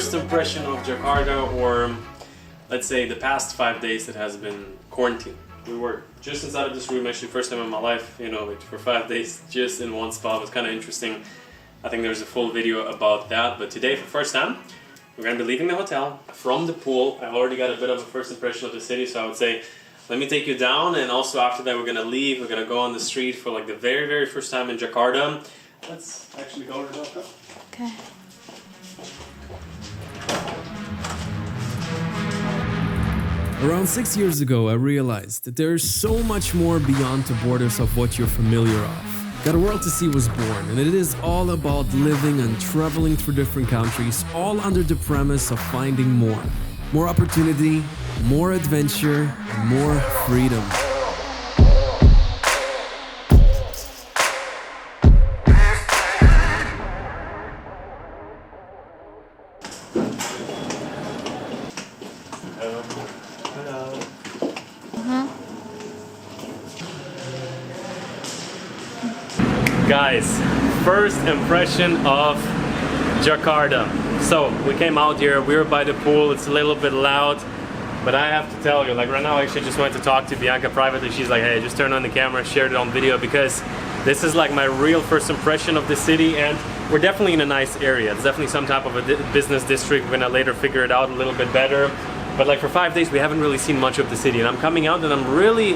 first impression of Jakarta, or let's say the past 5 days that has been quarantine. We were just inside of this room, actually first time in my life, you know, like for 5 days just in one spot. It was kind of interesting. I think there's a full video about that, but today for the first time we're going to be leaving the hotel from the pool. I already got a bit of a first impression of the city, so I would say let me take you down, and also after that we're going to leave. We're going to go on the street for like the very first time in Jakarta. Let's actually go to Jakarta. Okay. Around 6 years ago, I realized that there is so much more beyond the borders of what you're familiar of. That A World to See was born, and it is all about living and traveling through different countries, all under the premise of finding more. More opportunity, more adventure, and more freedom. Guys, first impression of Jakarta. So we came out here, we were by the pool, it's a little bit loud, but I have to tell you, like right now I actually just went to talk to Bianca privately. She's like, hey, just turn on the camera, shared it on video, because this is like my real first impression of the city, and we're definitely in a nice area. It's definitely some type of a business district. We're gonna later figure it out a little bit better. But like for 5 days we haven't really seen much of the city, and I'm coming out and I'm really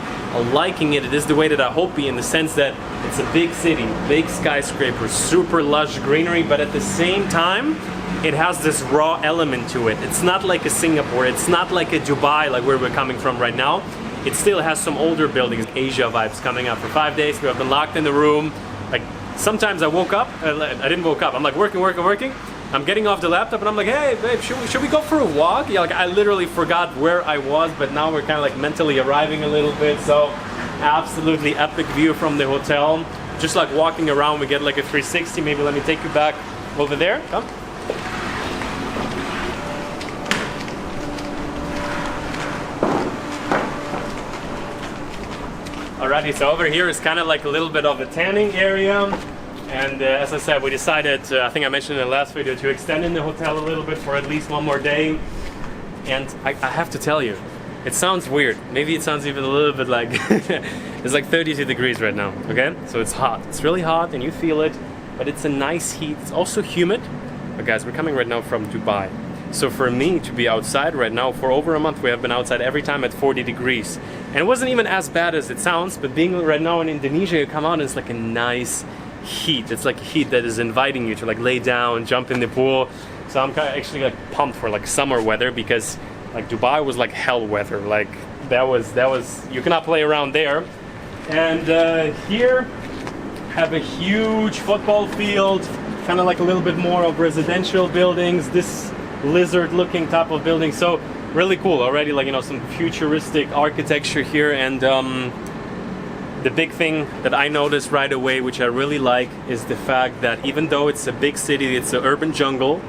liking it. It is the way that I hope be, in the sense that it's a big city, big skyscrapers, super lush greenery, but at the same time it has this raw element to it. It's not like a Singapore, it's not like a Dubai, like where we're coming from right now. It still has some older buildings, Asia vibes coming up. For 5 days we have been locked in the room. Like sometimes I woke up, I didn't woke up, I'm like working. I'm getting off the laptop and I'm like, hey babe, should we go for a walk? Yeah, like I literally forgot where I was, but now we're kind of like mentally arriving a little bit. So absolutely epic view from the hotel. Just like walking around, we get like a 360. Maybe let me take you back over there. Come. Alrighty, so over here is kind of like a little bit of a tanning area. And as I said, we decided, I think I mentioned in the last video, to extend in the hotel a little bit for at least one more day. And I have to tell you, it sounds weird. Maybe it sounds even a little bit like, it's like 32 degrees right now, okay? So it's hot. It's really hot and you feel it, but it's a nice heat. It's also humid. But guys, we're coming right now from Dubai. So for me to be outside right now, for over a month, we have been outside every time at 40 degrees. And it wasn't even as bad as it sounds, but being right now in Indonesia, you come out and it's like a nice heat. It's like heat that is inviting you to like lay down, jump in the pool. So I'm kind of actually like pumped for like summer weather, because like Dubai was like hell weather. Like that was you cannot play around there. And here have a huge football field, kind of like a little bit more of residential buildings, this lizard looking type of building. So really cool already, like, you know, some futuristic architecture here. And the big thing that I noticed right away, which I really like, is the fact that even though it's a big city, it's an urban jungle,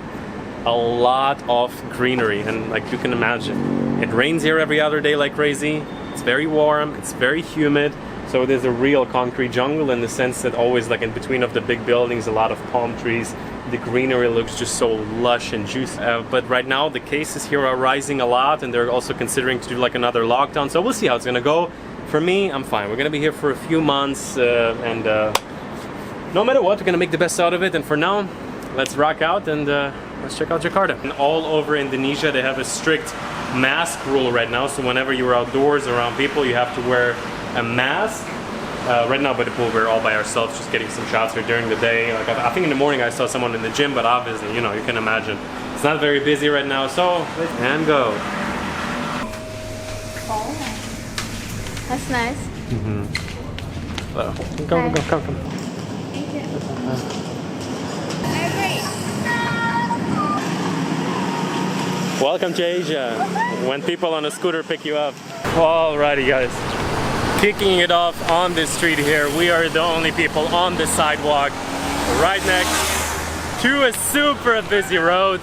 a lot of greenery. And like you can imagine, it rains here every other day like crazy. It's very warm, it's very humid. So there's a real concrete jungle, in the sense that always like in between of the big buildings, a lot of palm trees. The greenery looks just so lush and juicy. But right now the cases here are rising a lot, and they're also considering to do like another lockdown. So we'll see how it's gonna go. For me, I'm fine. We're gonna be here for a few months, and no matter what, we're gonna make the best out of it. And for now, let's rock out and let's check out Jakarta. And all over Indonesia, they have a strict mask rule right now. So whenever you're outdoors around people, you have to wear a mask. Right now by the pool, we're all by ourselves, just getting some shots here during the day. Like I think in the morning I saw someone in the gym, but obviously, you know, you can imagine it's not very busy right now. So and go. That's nice. Well, come. Thank you. Welcome to Asia, when people on a scooter pick you up. Alrighty guys, kicking it off on this street here. We are the only people on the sidewalk right next to a super busy road.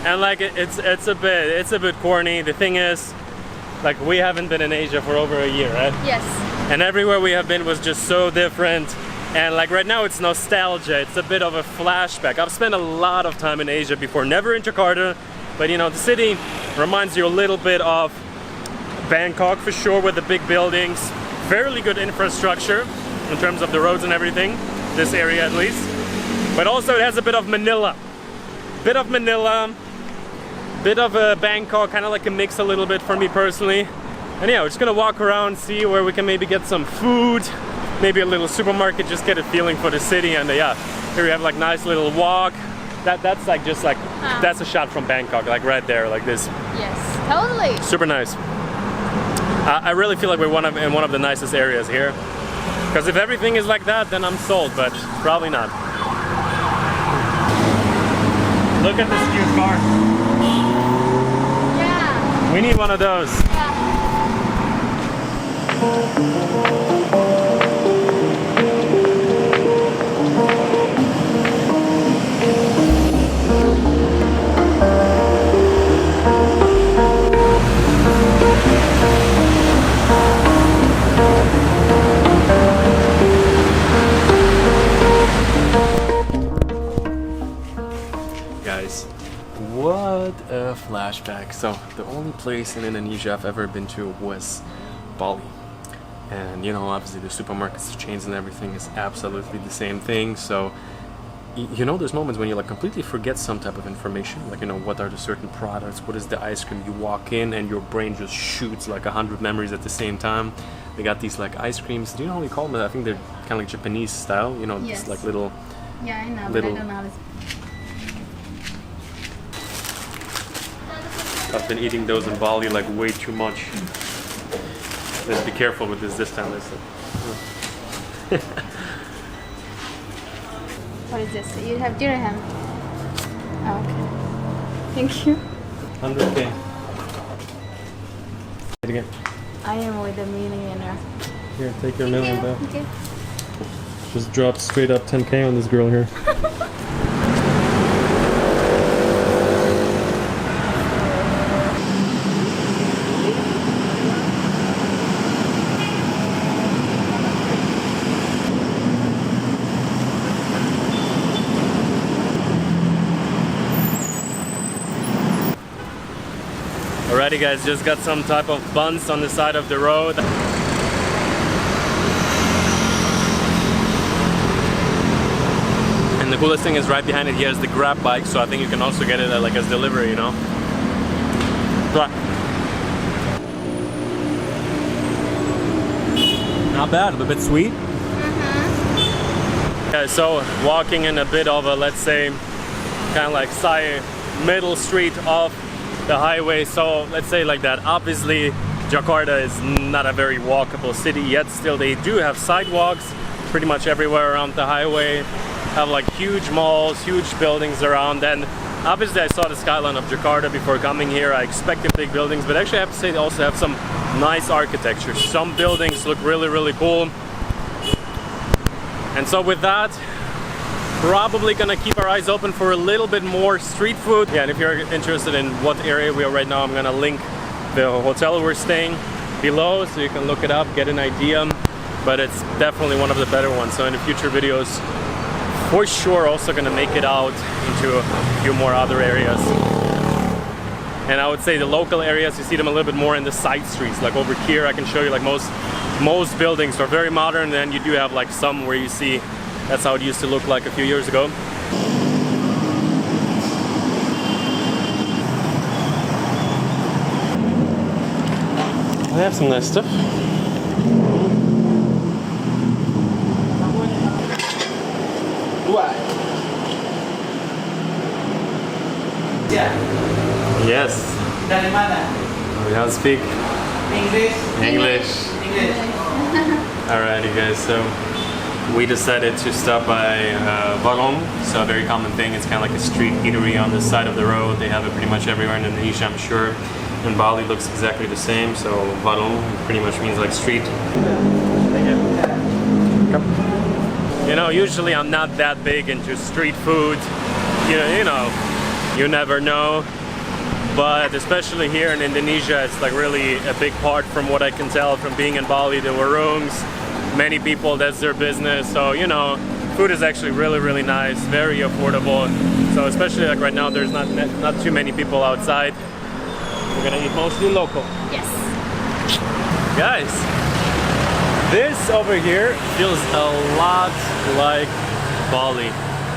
And like it's a bit corny. The thing is, like, we haven't been in Asia for over a year, right? Yes. And everywhere we have been was just so different. And like right now it's nostalgia, it's a bit of a flashback. I've spent a lot of time in Asia before, never in Jakarta, but you know, the city reminds you a little bit of Bangkok for sure, with the big buildings, fairly good infrastructure in terms of the roads and everything, this area at least. But also it has a bit of Manila, bit of Bangkok, kind of like a mix a little bit for me personally. And yeah, we're just gonna walk around, see where we can maybe get some food, maybe a little supermarket, just get a feeling for the city. And yeah, here we have like nice little walk. That's like just like that's a shot from Bangkok, like right there, like this. Yes, totally. Super nice. I really feel like we're in one of the nicest areas here. Because if everything is like that, then I'm sold, but probably not. Look at this cute car. Yeah. We need one of those. Yeah. Guys, what a flashback. So the only place in Indonesia I've ever been to was Bali. And you know, obviously the supermarkets, the chains and everything is absolutely the same thing. So you know, there's moments when you like completely forget some type of information, like, you know, what are the certain products, what is the ice cream. You walk in and your brain just shoots like 100 memories at the same time. They got these like ice creams. Do you know how we call them? I think they're kind of like Japanese style, you know, Yes. just like little. Yeah, I know, Little- but I don't know how to. I've been eating those in Bali like way too much. Let's be careful with this time. What is this? You have dirham. Oh, okay. Thank you. 100K. It again. I am with a millionaire. Here, take your million back. Okay. Just dropped straight up 10K on this girl here. Alrighty guys, just got some type of buns on the side of the road. And the coolest thing is right behind it here is the Grab bike, so I think you can also get it like as delivery, you know. But not bad, a bit sweet. Yeah, so walking in a bit of a, let's say, kind of like side middle street of the highway, so let's say like that. Obviously Jakarta is not a very walkable city yet, still they do have sidewalks pretty much everywhere around the highway, have like huge malls, huge buildings around. And obviously I saw the skyline of Jakarta before coming here. I expected big buildings, but actually I have to say they also have some nice architecture. Some buildings look really cool. And so with that, probably gonna keep our eyes open for a little bit more street food. Yeah, and if you're interested in what area we are right now, I'm gonna link the hotel we're staying below so you can look it up, get an idea. But it's definitely one of the better ones. So in the future videos, for sure, also gonna make it out into a few more other areas. And I would say the local areas, you see them a little bit more in the side streets. Like over here, I can show you like most buildings are very modern, and then you do have like some where you see that's how it used to look like a few years ago. I have some nice stuff. Yes. Dari mana? We have to speak English. English. English. Alrighty guys, so we decided to stop by warung. So a very common thing, it's kind of like a street eatery on the side of the road. They have it pretty much everywhere in Indonesia, I'm sure. In Bali looks exactly the same, so warung pretty much means like street. You know, usually I'm not that big into street food. You know, you never know. But especially here in Indonesia, it's like really a big part from what I can tell from being in Bali. The warungs, many people, that's their business. So, you know, food is actually really, really nice, very affordable. So especially like right now, there's not too many people outside. We're gonna eat mostly local. Yes. Guys, this over here feels a lot like Bali.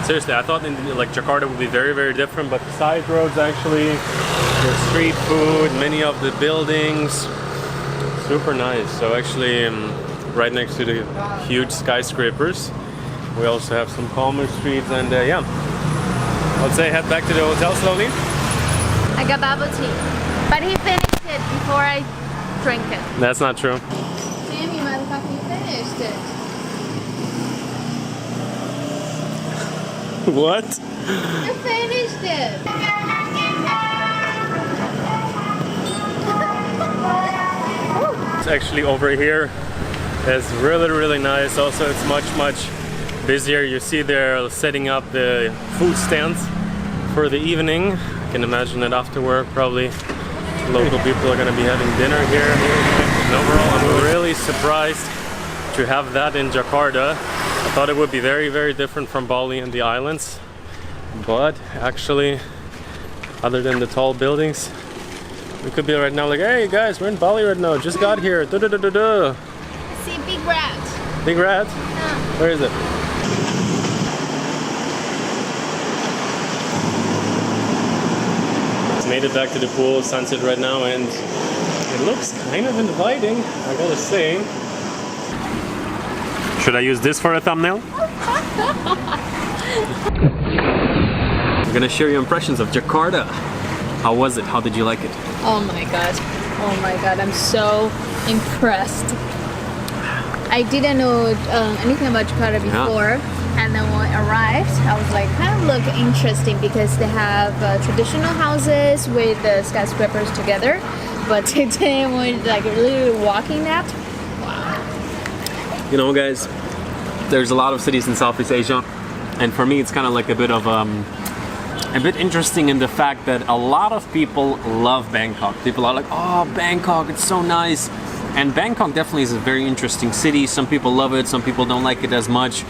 Seriously, I thought like Jakarta would be very, very different, but the side roads actually, the street food, many of the buildings, super nice. So actually, right next to the huge skyscrapers, we also have some calmer streets, and yeah, I'd say head back to the hotel slowly. I got bubble tea, but he finished it before I drank it. That's not true. Damn you, motherfucker! You finished it. What? You finished it. It's actually over here. It's really, really nice. Also, it's much busier. You see they're setting up the food stands for the evening. I can imagine that after work, probably local people are going to be having dinner here. And overall, I'm really surprised to have that in Jakarta. I thought it would be very, very different from Bali and the islands. But actually, other than the tall buildings, we could be right now like, hey guys, we're in Bali right now. Just got here. See a big rat. Big rat? Yeah. Where is it? Made it back to the pool, sunset right now, and it looks kind of inviting, I gotta say. Should I use this for a thumbnail? I'm gonna share your impressions of Jakarta. How was it? How did you like it? Oh my god. Oh my god, I'm so impressed. I didn't know anything about Jakarta before, and then when I arrived, I was like, kind of look interesting because they have traditional houses with the skyscrapers together. But today, when like literally walking that, wow. You know, guys, there's a lot of cities in Southeast Asia, and for me, it's kind of like a bit interesting in the fact that a lot of people love Bangkok. People are like, oh, Bangkok, it's so nice. And Bangkok definitely is a very interesting city. Some people love it, some people don't like it as much.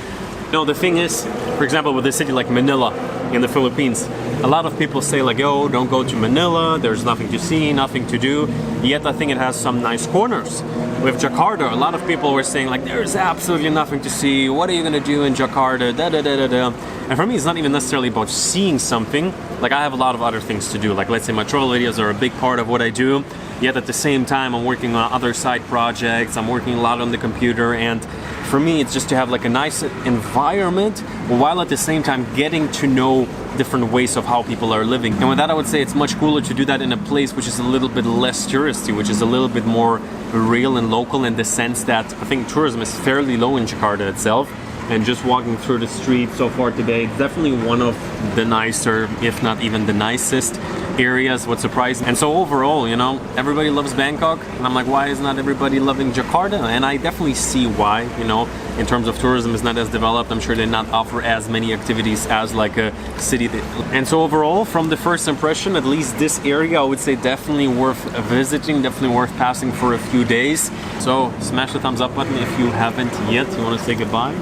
No, the thing is, for example, with a city like Manila in the Philippines, a lot of people say like, yo, don't go to Manila, there's nothing to see, nothing to do. Yet I think it has some nice corners. With Jakarta, a lot of people were saying like, there's absolutely nothing to see, what are you gonna do in Jakarta, da da da da da. And for me, it's not even necessarily about seeing something. Like, I have a lot of other things to do. Like, let's say my travel videos are a big part of what I do. Yet at the same time, I'm working on other side projects. I'm working a lot on the computer, and for me, it's just to have like a nice environment while at the same time getting to know different ways of how people are living. And with that, I would say it's much cooler to do that in a place which is a little bit less touristy, which is a little bit more real and local in the sense that I think tourism is fairly low in Jakarta itself. And just walking through the streets so far today, it's definitely one of the nicer, if not even the nicest areas, what's surprising. And so overall, you know, everybody loves Bangkok, and I'm like, why is not everybody loving Jakarta? And I definitely see why, you know, in terms of tourism is not as developed. I'm sure they not offer as many activities as like a city. And so overall, from the first impression, at least this area, I would say definitely worth visiting, definitely worth passing for a few days. So smash the thumbs up button if you haven't yet. You want to say goodbye?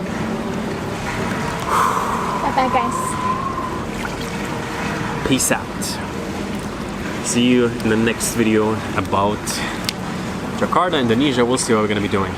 Bye-bye, guys. Peace out. See you in the next video about Jakarta, Indonesia. We'll see what we're going to be doing.